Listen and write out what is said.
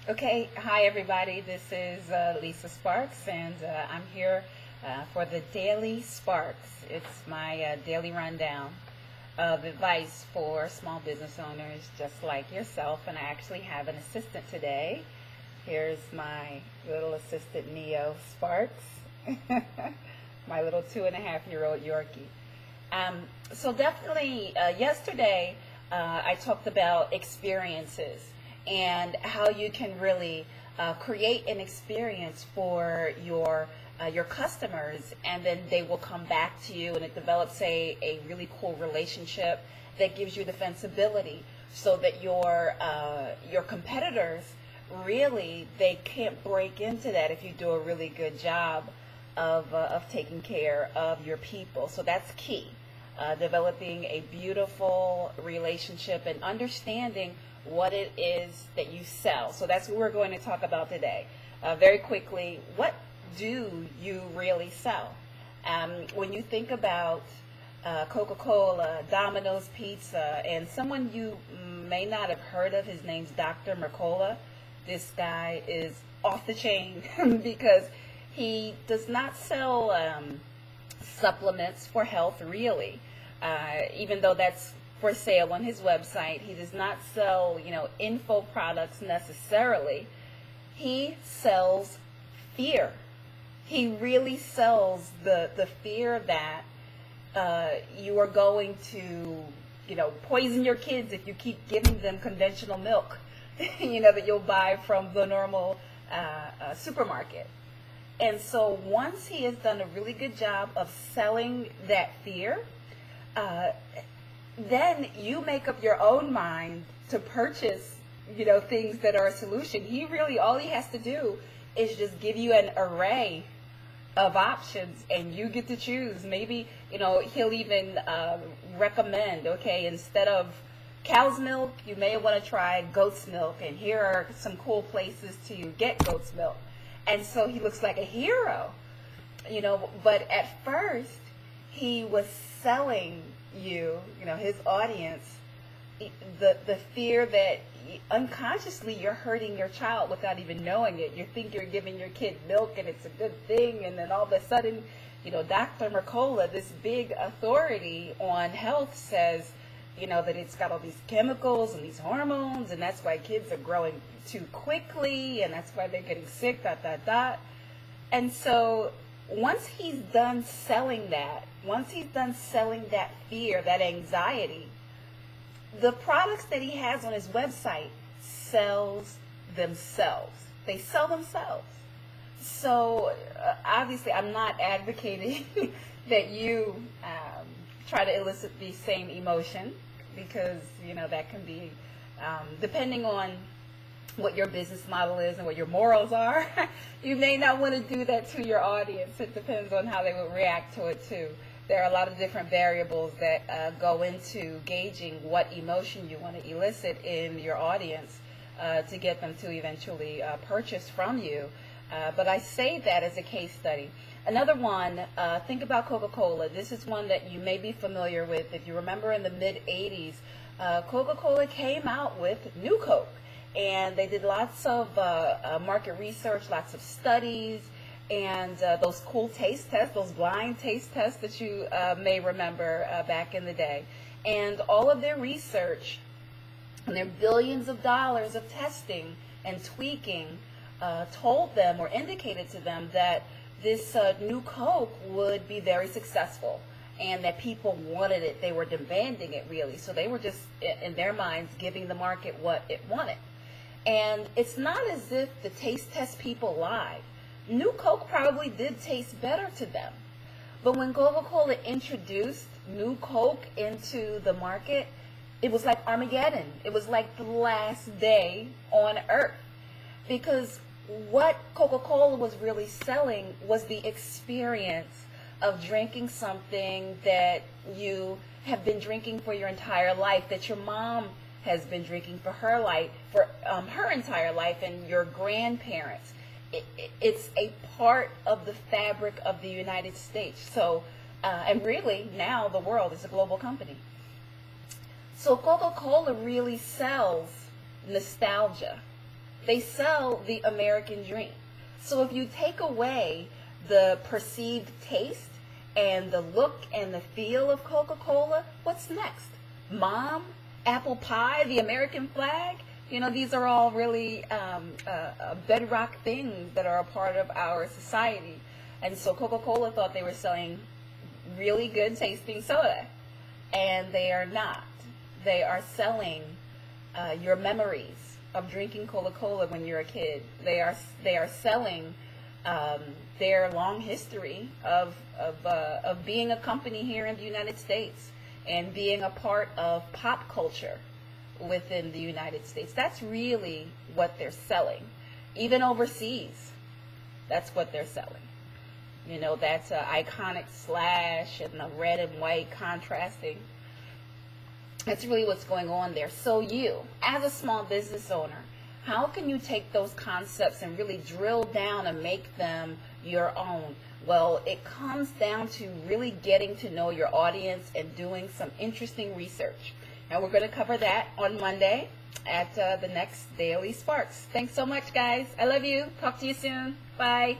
Okay, hi everybody. This is Lisa Sparks, and I'm here for the Daily Sparks. It's my daily rundown of advice for small business owners just like yourself. And I actually have an assistant today. Here's my little assistant, Neo Sparks, my little 2.5-year-old Yorkie. So definitely, yesterday I talked about experiences and how you can really create an experience for your customers, and then they will come back to you, and it develops a really cool relationship that gives you defensibility, so that your competitors really they can't break into that if you do a really good job of taking care of your people. So that's key. Developing a beautiful relationship and understanding what it is that you sell. So that's what we're going to talk about today. Very quickly, what do you really sell? When you think about CocaCola, Domino's Pizza, and someone you may not have heard of, his name's Dr. Mercola. This guy is off the chain because he does not sell supplements for health, really. Even though that's for sale on his website, he does not sell, info products necessarily. He sells fear. He really sells the fear that you are going to, poison your kids if you keep giving them conventional milk, that you'll buy from the normal supermarket. And so once he has done a really good job of selling that fear, then you make up your own mind to purchase, things that are a solution. All he has to do is just give you an array of options, and you get to choose. Maybe, he'll even recommend, okay, instead of cow's milk, you may want to try goat's milk, and here are some cool places to get goat's milk. And so he looks like a hero, but at first he was selling his audience, the fear that unconsciously you're hurting your child without even knowing it. You think you're giving your kid milk and it's a good thing, and then all of a sudden, Dr. Mercola, this big authority on health, says, that it's got all these chemicals and these hormones, and that's why kids are growing too quickly, and that's why they're getting sick, dot, dot, dot. And so once he's done selling that, fear, that anxiety, the products that he has on his website sells themselves. They sell themselves. So obviously I'm not advocating that you try to elicit the same emotion, because that can be depending on what your business model is and what your morals are. You may not want to do that to your audience. It depends on how they would react to it too. There are a lot of different variables that go into gauging what emotion you want to elicit in your audience to get them to eventually purchase from you. But I say that as a case study. Another one, think about Coca-Cola. This is one that you may be familiar with. If you remember, in the mid-'80s, Coca-Cola came out with New Coke. And they did lots of market research, lots of studies, and those cool taste tests, those blind taste tests that you may remember back in the day. And all of their research and their billions of dollars of testing and tweaking told them, or indicated to them, that this new Coke would be very successful, and that people wanted it. They were demanding it, really. So they were just, in their minds, giving the market what it wanted. And it's not as if the taste test people lied. New Coke probably did taste better to them. But when Coca-Cola introduced New Coke into the market, it was like Armageddon. It was like the last day on earth. Because what Coca-Cola was really selling was the experience of drinking something that you have been drinking for your entire life, that your mom has been drinking for her life, for her entire life, and your grandparents. It's a part of the fabric of the United States. So, and really now the world is a global company. So Coca-Cola really sells nostalgia. They sell the American dream. So if you take away the perceived taste and the look and the feel of Coca-Cola, what's next? Mom, apple pie, the American flag? You know, these are all really bedrock things that are a part of our society. And so Coca-Cola thought they were selling really good tasting soda, and they are not. They are selling your memories of drinking Coca-Cola when you're a kid. They are selling their long history of being a company here in the United States and being a part of pop culture within the United States. That's really what they're selling. Even overseas, that's what they're selling. You know, that's an iconic slash and the red and white contrasting. That's really what's going on there. So you, as a small business owner, how can you take those concepts and really drill down and make them your own? Well, it comes down to really getting to know your audience and doing some interesting research. And we're going to cover that on Monday at the next Daily Sparks. Thanks so much, guys. I love you. Talk to you soon. Bye.